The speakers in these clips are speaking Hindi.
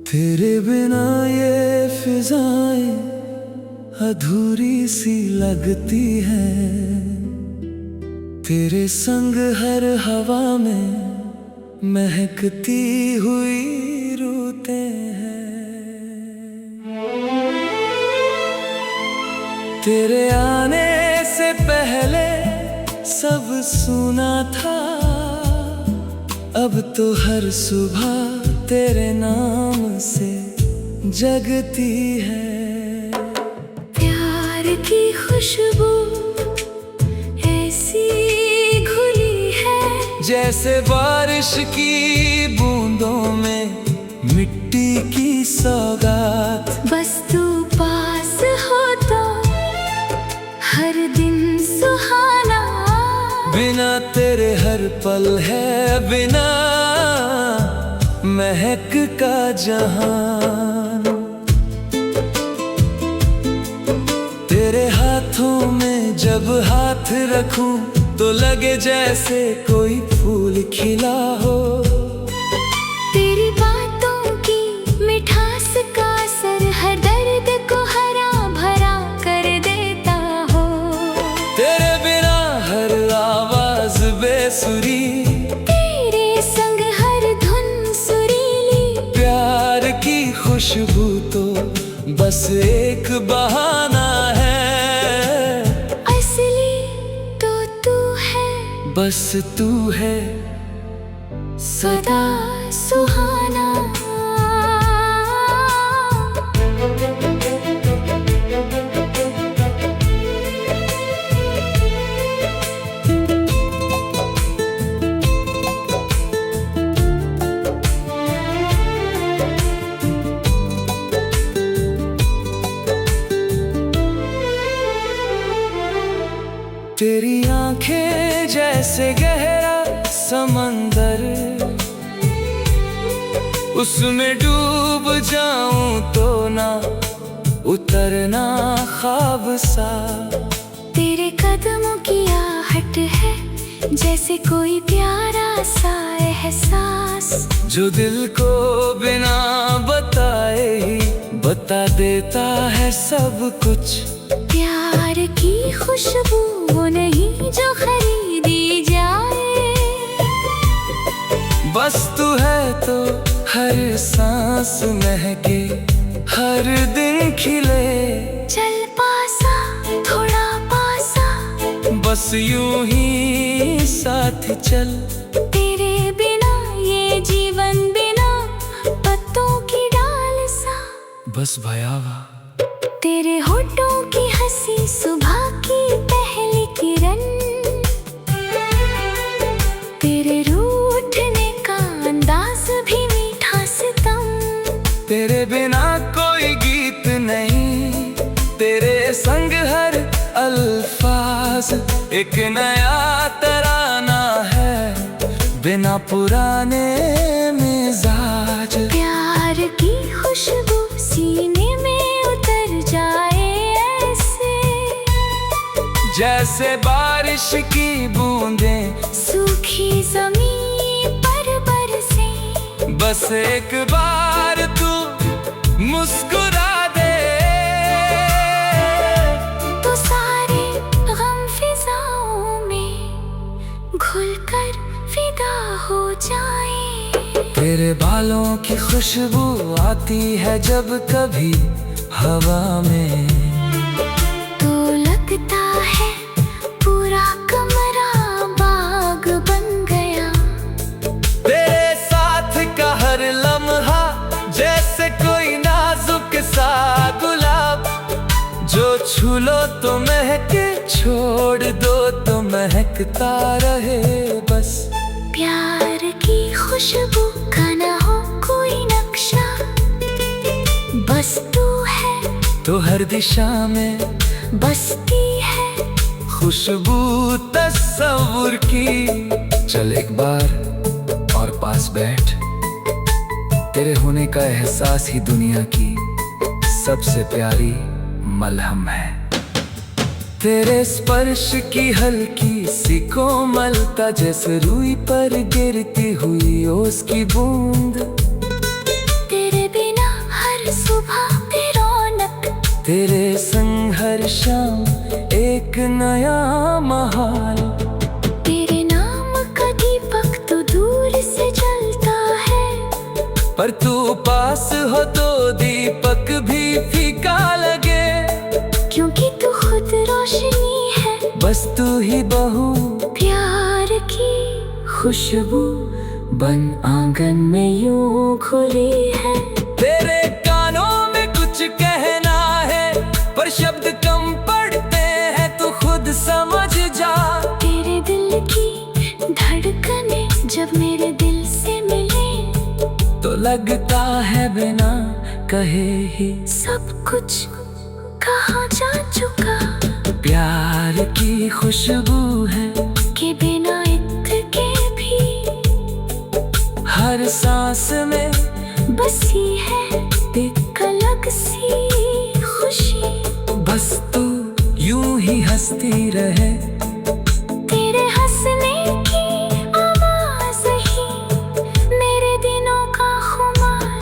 तेरे बिना ये फिजाएं अधूरी सी लगती है। तेरे संग हर हवा में महकती हुई रूते हैं। तेरे आने से पहले सब सुना था, अब तो हर सुबह तेरे नाम से जगती है। प्यार की खुशबू ऐसी घुली है, जैसे बारिश की बूंदों में मिट्टी की सौगात। बस तू पास हो तो हर दिन सुहाना। बिना तेरे हर पल है बिना महक का जहान। तेरे हाथों में जब हाथ रखूं तो लगे जैसे कोई फूल खिला हो। तेरी बातों की मिठास का असर हर दर्द को हरा भरा कर देता हो। तेरे बिना हर आवाज बेसुरी, तेरे संग हर धुन सुरीली। प्यार की खुशबू तो बस एक बहाना है। असली तो तू है, बस तू है सदा सुहाना। तेरी आंखें जैसे गहरा समंदर, उसमें डूब जाऊं तो ना उतरना ख्वाब सा। तेरे कदमों की आहट है जैसे कोई प्यारा सा एहसास, जो दिल को बिना बताए ही बता देता है सब कुछ। प्यार की खुशबू वो नहीं जो खरीदी जाए, बस तू है तो हर सांस महके हर दिन खिले। चल पासा थोड़ा पासा, बस यूं ही साथ चल। तेरे बिना ये जीवन बिना पत्तों की डाल सा। बस भयावा तेरे होठों की हंसी सुबह की पहली किरण, तेरे रूठने का अंदाज भी मीठा सितम। तेरे बिना कोई गीत नहीं, तेरे संग हर अल्फाज एक नया तराना है। बिना पुराने मिजाज, प्यार की खुशबू सीने में उतर जाए ऐसे, जैसे बारिश की बूंदें सूखी जमीन पर बरसे। बस एक बार तू मुस्कुरा दे, तो सारे गम फिजाओं में घुलकर फिदा हो जाए। तेरे बालों की खुशबू आती है जब कभी हवा में, तो लगता है पूरा कमरा बाग बन गया। तेरे साथ का हर लम्हा जैसे कोई नाजुक सा गुलाब, जो छू लो तो महके छोड़ दो तो महकता रहे बस। प्यार की खुशबू का ना हो कोई नक्शा, बस तू है तो हर दिशा में बसती है खुशबू तस्वुर की। चल एक बार और पास बैठ, तेरे होने का एहसास ही दुनिया की सबसे प्यारी मलहम है। तेरे स्पर्श की हल्की सी कोमलता जैसे रुई पर गिरती हुई ओस की बूंद। तेरे बिना हर सुबह पे रौनक, तेरे संग हर शाम एक नया माहौल। तेरे नाम का दीपक तो दूर से जलता है, पर तू पास हो तो दीपक भी फीका लगे। क्योंकि तू खुद रोशनी है, बस तू ही बहू प्यार की खुशबू बन आंगन में यूं खुली है। तेरे कानों में कुछ कहना है, पर शब्द कम पड़ते हैं, तू खुद समझ जा। तेरे दिल की धड़कने जब मेरे दिल से मिले, तो लगता है बिना कहे ही सब कुछ कहा जा चुका। प्यार की खुशबू है के बिना इत्ते भी हर सांस में बसी है एक अलग सी खुशी। बस तू यूं ही हंसती रहे, तेरे हंसने की आवाज ही मेरे दिनों का खुमार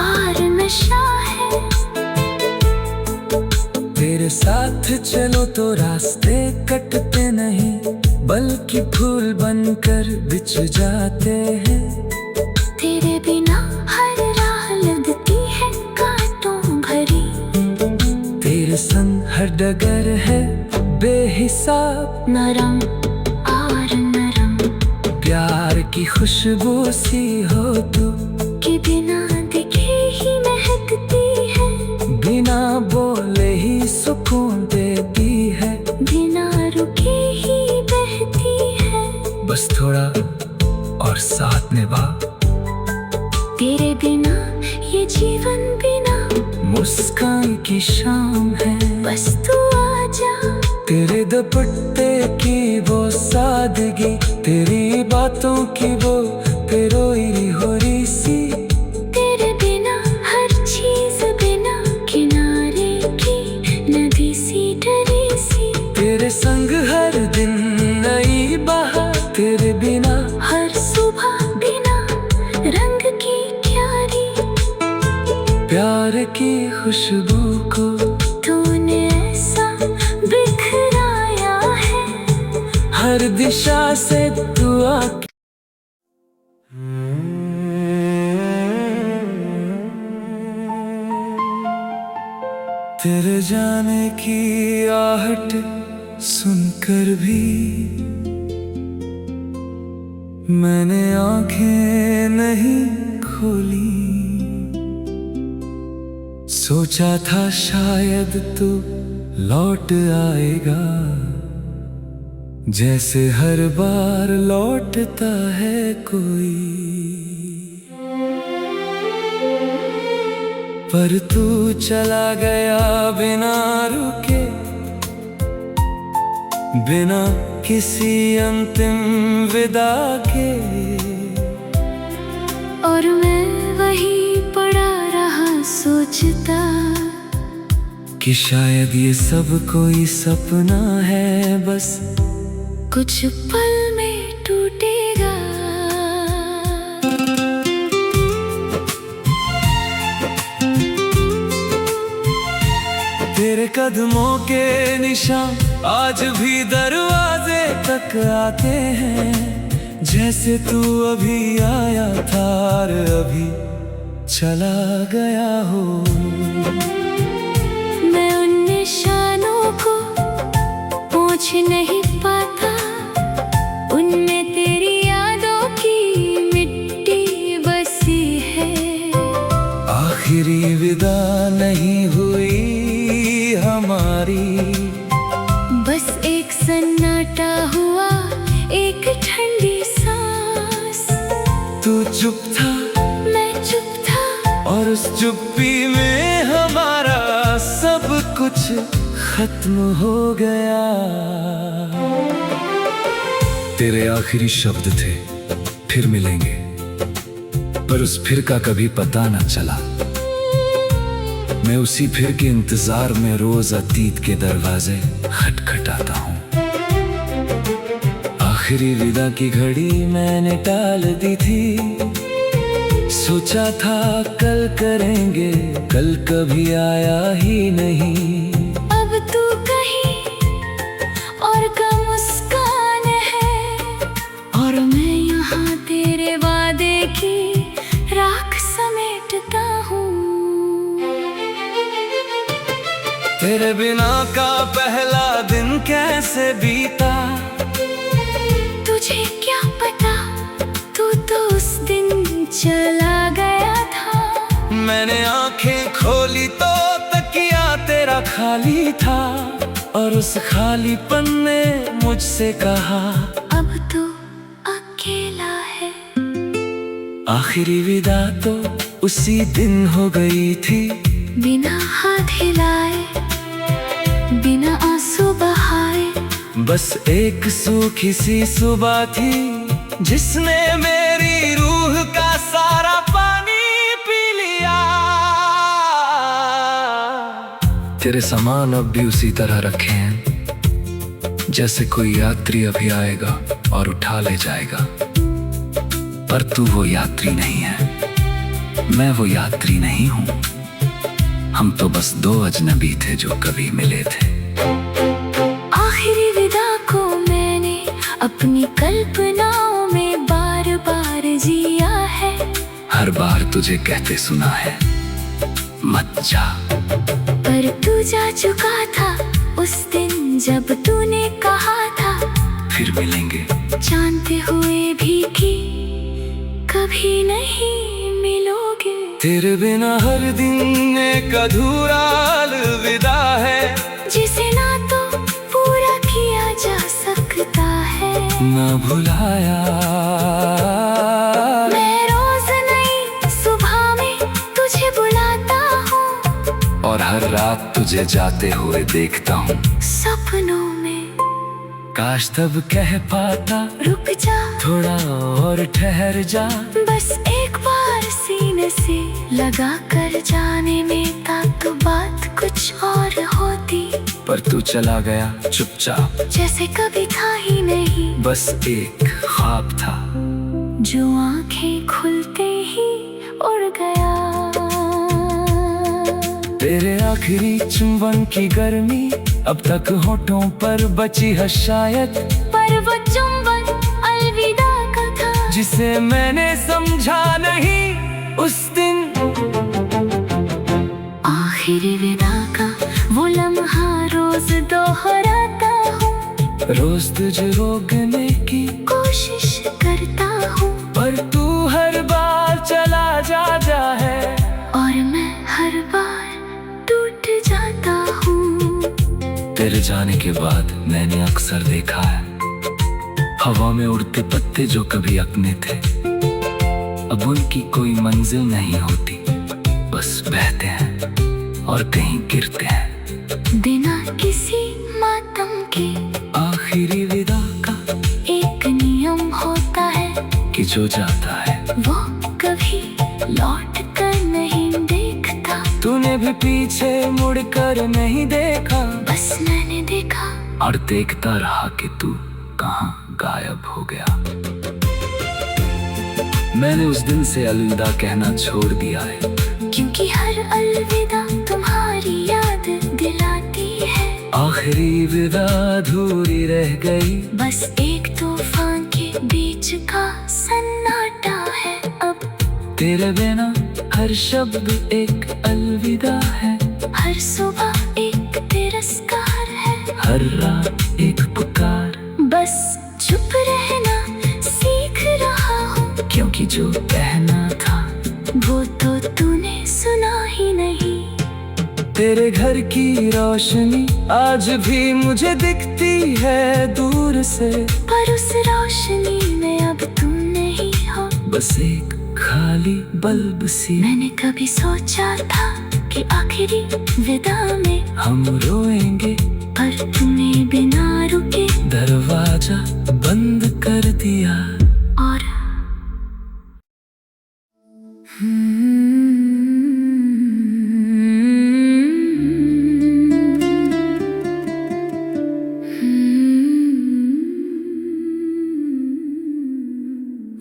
और नशा है। तेरे साथ चलो तो रास्ते कटते नहीं, बल्कि फूल बनकर बिछ जाते हैं। तेरे बिना हर राह लगती है कांटों भरी, तेरे संग हर डगर है बेहिसाब नरम और नरम। प्यार की खुशबू सी हो तू, के बिना दिखे ही महकती है, बिना बोले ही सुकून देती है, बिना रुके ही बहती है। बस थोड़ा और साथ निभा। तेरे बिना ये जीवन बिना मुस्कान की शाम है, बस तू आजा। तेरे दुपट्टे की वो सादगी, तेरी बातों की वो पिरोई होरी सी। तेरे बिना हर चीज बिना किनारे की नदी सी डरी सी। तेरे संग हर दिन नई बहार, तेरे बिना हर सुबह बिना रंग की क्यारी। प्यार की खुशबू को तूने ऐसा बिखराया है, हर दिशा से दुआ। तेरे जाने की आहट सुनकर भी मैंने आंखें नहीं खोली। सोचा था शायद तू लौट आएगा, जैसे हर बार लौटता है कोई। पर तू चला गया बिना रुके, बिना किसी अंतिम विदा के। और मैं वही पड़ा रहा सोचता कि शायद ये सब कोई सपना है, बस कुछ पल में टूटेगा। तेरे कदमों के निशान आज भी दरवाजे तक आते हैं, जैसे तू अभी आया था और अभी चला गया हो। मैं उन निशानों को पहुँच नहीं पाता, उनमें तेरी यादों की मिट्टी बसी है। आखिरी विदा नहीं हुई हमारी, बस एक सन्नाटा हुआ, एक ठंडी सांस। तू चुप था मैं चुप था, और उस चुप्पी में हमारा सब कुछ खत्म हो गया। तेरे आखिरी शब्द थे फिर मिलेंगे, पर उस फिर का कभी पता न चला। मैं उसी फिर के इंतजार में रोज अतीत के दरवाजे खटखटाता हूँ। आखिरी विदा की घड़ी मैंने टाल दी थी, सोचा था कल करेंगे, कल कभी आया ही नहीं। अब तू कहीं और का मुस्कान है, और मैं यहाँ तेरे वादे की राख समेटता हूँ। तेरे बिना का पहला दिन कैसे बीता, तुझे क्या पता, तू तो उस दिन चला गया था। मैंने आंखें खोली तो तकिया तेरा खाली था, और उस खालीपन ने मुझसे कहा अब तो अकेला है। आखिरी विदा तो उसी दिन हो गई थी, बिना हाथ हिलाए, बिना आंसू बहाए। बस एक सूखी सी सुबह थी जिसने मेरी रूह का सारा पानी पी लिया। तेरे सामान अब भी उसी तरह रखे हैं, जैसे कोई यात्री अभी आएगा और उठा ले जाएगा। पर तू वो यात्री नहीं है, मैं वो यात्री नहीं हूं। हम तो बस दो अजनबी थे जो कभी मिले थे। आखिरी विदा को मैंने अपनी कल्पनाओं में बार बार जिया है। हर बार तुझे कहते सुना है मत जा, पर तू जा चुका था उस दिन जब तूने कहा था फिर मिलेंगे, जानते हुए भी कि कभी नहीं मिलोगे। तेरे बिना हर दिन एक अधूरा अलविदा है, जिसे ना तो पूरा किया जा सकता है, ना भुलाया। मैं रोज नई सुबह में तुझे बुलाता हूँ, और हर रात तुझे जाते हुए देखता हूँ सपनों में। काश तब कह पाता रुक जा, थोड़ा और ठहर जा, बस एक बार सीने से लगा कर जाने में था तो बात कुछ और होती। पर तू चला गया चुपचाप, जैसे कभी था ही नहीं, बस एक ख्वाब था जो आंखें खुलते ही उड़ गया। तेरे आखिरी चुंबन की गर्मी अब तक होठों पर बची है शायद, पर वो चुंबन अलविदा का था जिसे मैंने समझा नहीं उस दिन। आखिरी विदा का वो लम्हा रोज दोहराता हूँ, रोज तुझे रोकने की कोशिश करता हूँ, पर तू हर बार चला जा है, और मैं हर बार टूट जाता हूँ। तेरे जाने के बाद मैंने अक्सर देखा है हवा में उड़ते पत्ते जो कभी अपने थे, अब उनकी कोई मंजिल नहीं होती, बस बहते हैं और कहीं गिरते हैं। बिना किसी मातम के आखिरी विदा का एक नियम होता है कि जो जाता है वो कभी लौट कर नहीं देखता। तूने भी पीछे मुड़कर नहीं देखा, बस मैंने देखा और देखता रहा कि तू कहाँ गायब हो गया। मैंने उस दिन से अलविदा कहना छोड़ दिया है, क्योंकि हर अलविदा तुम्हारी याद दिलाती है। आखिरी विदा अधूरी रह गई, बस एक तूफान के बीच का सन्नाटा है अब। तेरे बिना हर शब्द एक अलविदा है, हर सुबह एक तिरस्कार है, हर रात एक पुकार। बस चुप रहना सीख रहा हूँ, क्योंकि जो कहना था वो तो तूने सुना ही नहीं। तेरे घर की रोशनी आज भी मुझे दिखती है दूर से, पर उस रोशनी में अब तुम नहीं हो, बस एक खाली बल्ब सी। मैंने कभी सोचा था कि आखिरी विदा में हम रोएंगे, पर तूने बिना रुके दरवाजा बंद कर दिया। और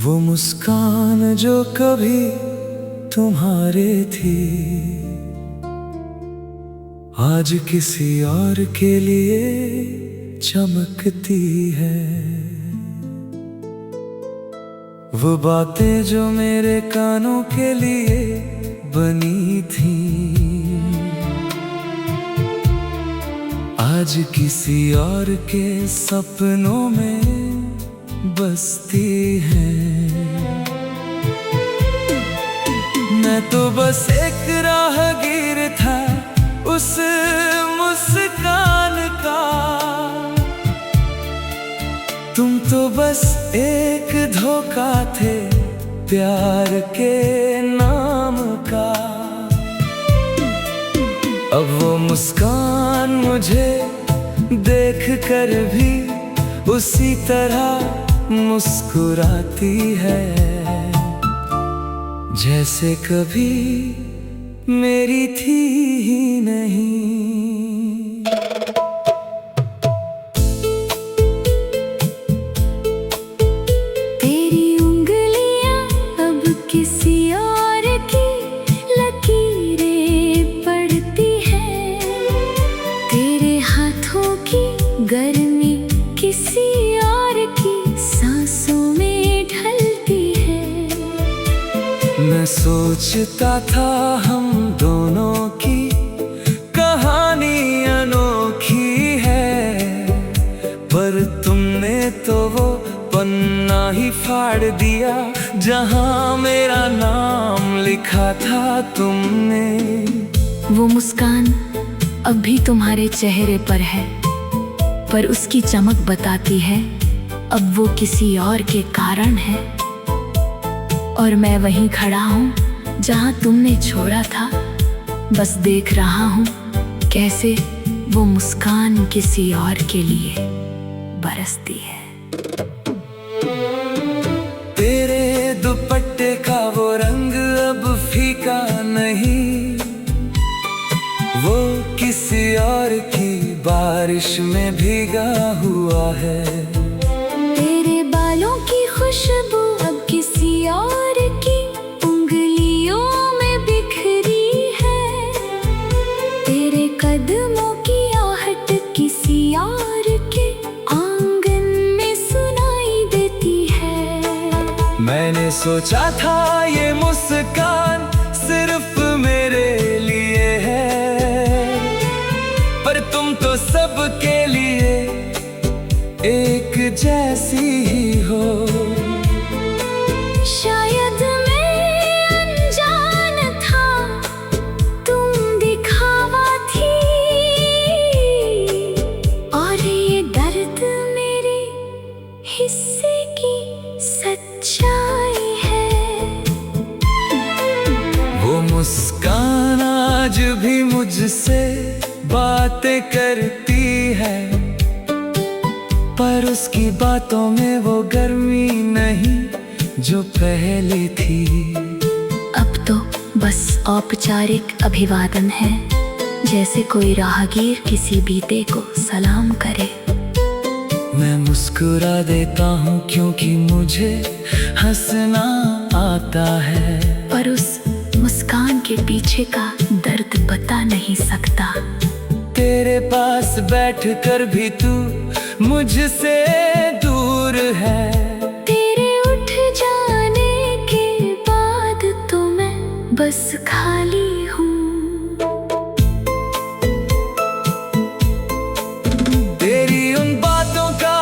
वो मुस्कान जो कभी तुम्हारे थी, आज किसी और के लिए चमकती है। वो बातें जो मेरे कानों के लिए बनी थी, आज किसी और के सपनों में बसती है। मैं तो बस एक राहगीर था उस मुस्कान का, तुम तो बस एक धोखा थे प्यार के नाम का। अब वो मुस्कान मुझे देख कर भी उसी तरह मुस्कुराती है, जैसे कभी मेरी थी ही नहीं। तेरी उंगलियां अब किसी और की लकीरें पढ़ती है, तेरे हाथों की गर्मी किसी और की सांसों में ढलती है। मैं सोचता था हम दोनों की कहानी अनोखी है, पर तुमने तो वो पन्ना ही फाड़ दिया जहां मेरा नाम लिखा था तुमने। वो मुस्कान अब भी तुम्हारे चेहरे पर है, पर उसकी चमक बताती है अब वो किसी और के कारण है। और मैं वहीं खड़ा हूँ जहाँ तुमने छोड़ा था, बस देख रहा हूँ कैसे वो मुस्कान किसी और के लिए बरसती है। तेरे दुपट्टे का वो रंग अब फीका नहीं, वो किसी और की बारिश में भीगा हुआ है। तेरे बालों की खुशबू अब किसी और की उंगलियों में बिखरी है, तेरे कदमों की आहट किसी और के आंगन में सुनाई देती है। मैंने सोचा था ये मुस्कान सिर्फ मेरे लिए है, पर तुम तो सबके लिए एक जैसी ही हो। शायद मैं अनजान था, तुम दिखावा थी, और ये दर्द मेरे हिस्से की सच्चाई है। वो मुस्कान आज भी मुझसे बातें करती है, पर उसकी बातों में वो गर्मी नहीं जो पहले थी। अब तो बस औपचारिक अभिवादन है, जैसे कोई राहगीर किसी बीते को सलाम करे। मैं मुस्कुरा देता हूँ क्योंकि मुझे हंसना आता है, पर उस मुस्कान के पीछे का दर्द बता नहीं सकता। तेरे पास बैठकर भी तू मुझसे दूर है, तेरे उठ जाने के बाद तो मैं बस खाली हूँ। तेरी उन बातों का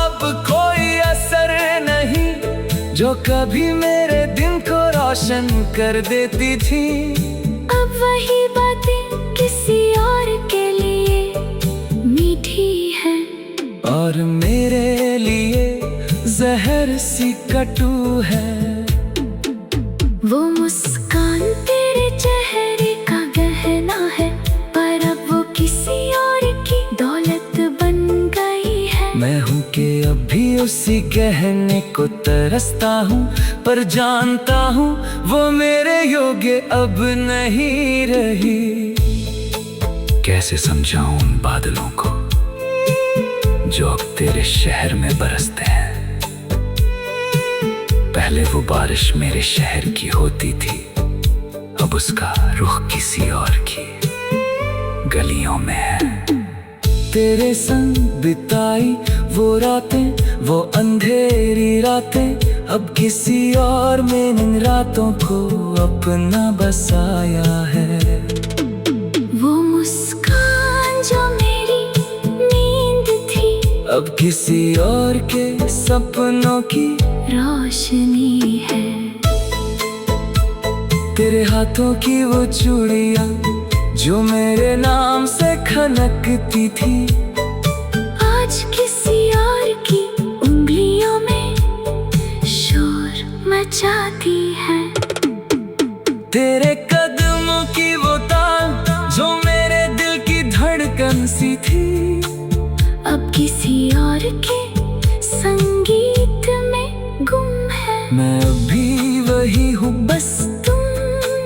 अब कोई असर नहीं जो कभी मेरे दिन को रोशन कर देती थी। अब वही बातें किसी और के लिए मीठी हैं, और मेरे लिए जहर सी कटु है। वो मुस्कान तेरे चेहरे का गहना है, पर अब वो किसी और की दौलत बन गई है। मैं हूँ कि अब भी उसी गहने को तरसता हूँ, पर जानता हूँ वो मेरे योग्य अब नहीं रही। कैसे समझाऊं उन बादलों को जो अब तेरे शहर में बरसते हैं। पहले वो बारिश मेरे शहर की होती थी, अब उसका रुख किसी और की गलियों में है। तेरे संग बिताई वो रातें, वो अंधेरी रातें, अब किसी और में इन रातों को अपना बसाया है। वो मुस्कान जो मेरी नींद थी, अब किसी और के सपनों की रोशनी है। तेरे हाथों की वो चूड़ियां जो मेरे नाम से खनकती थी, आज किसी और की उंगलियों में शोर मचाती है। तेरे कदमों की वो ताल जो मेरे दिल की धड़कन सी थी, अब किसी और के संगीत में गुम है। मैं अभी वही हूँ, बस तुम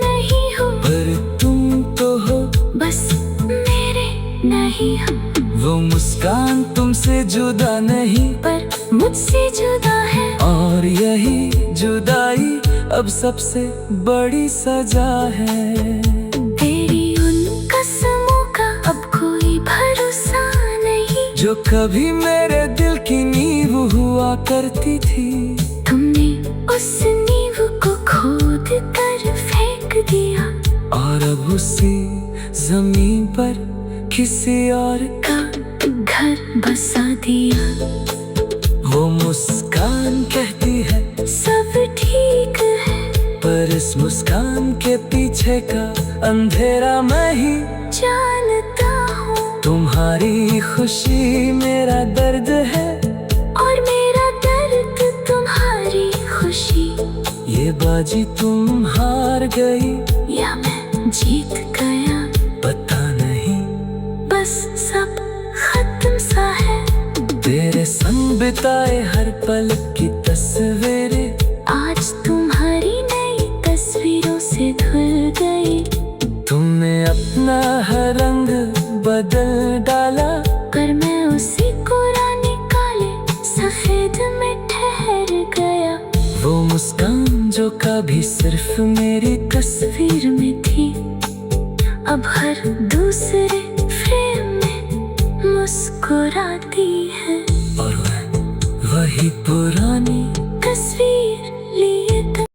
नहीं हो, पर तुम तो हो, बस मेरे नहीं हो। वो मुस्कान तुमसे जुदा नहीं, पर मुझसे जुदा है। और यही जुदाई अब सबसे बड़ी सजा है। तेरी उन कसमों का अब कोई भरोसा नहीं, जो कभी मेरे दिल की नींव हुआ करती थी। तुमने उस नींव को खोद कर फेंक दिया, और अब उसी जमीन पर किसी और का घर बसा दिया। वो मुस्कान कहती है सब ठीक है, पर इस मुस्कान के पीछे का अंधेरा मैं ही जानता हूँ। तुम्हारी खुशी मेरा दर्द है, और मेरा दर्द तुम्हारी खुशी। ये बाजी तुम हार गई या मैं जीत गया, पता नहीं, बस सब खत्म सा है। तेरे संग बिताए हर पल की तस्वीरें आज तुम्हारी नई तस्वीरों से धुल गई। तुमने अपना हर रंग बदल डाला, पर मैं उसी पुराने काले सफेद में ठहर गया। वो मुस्कान जो कभी सिर्फ मेरी तस्वीर में थी, अब हर दूसरे फ्रेम में मुस्कुराती है। और वही पुराना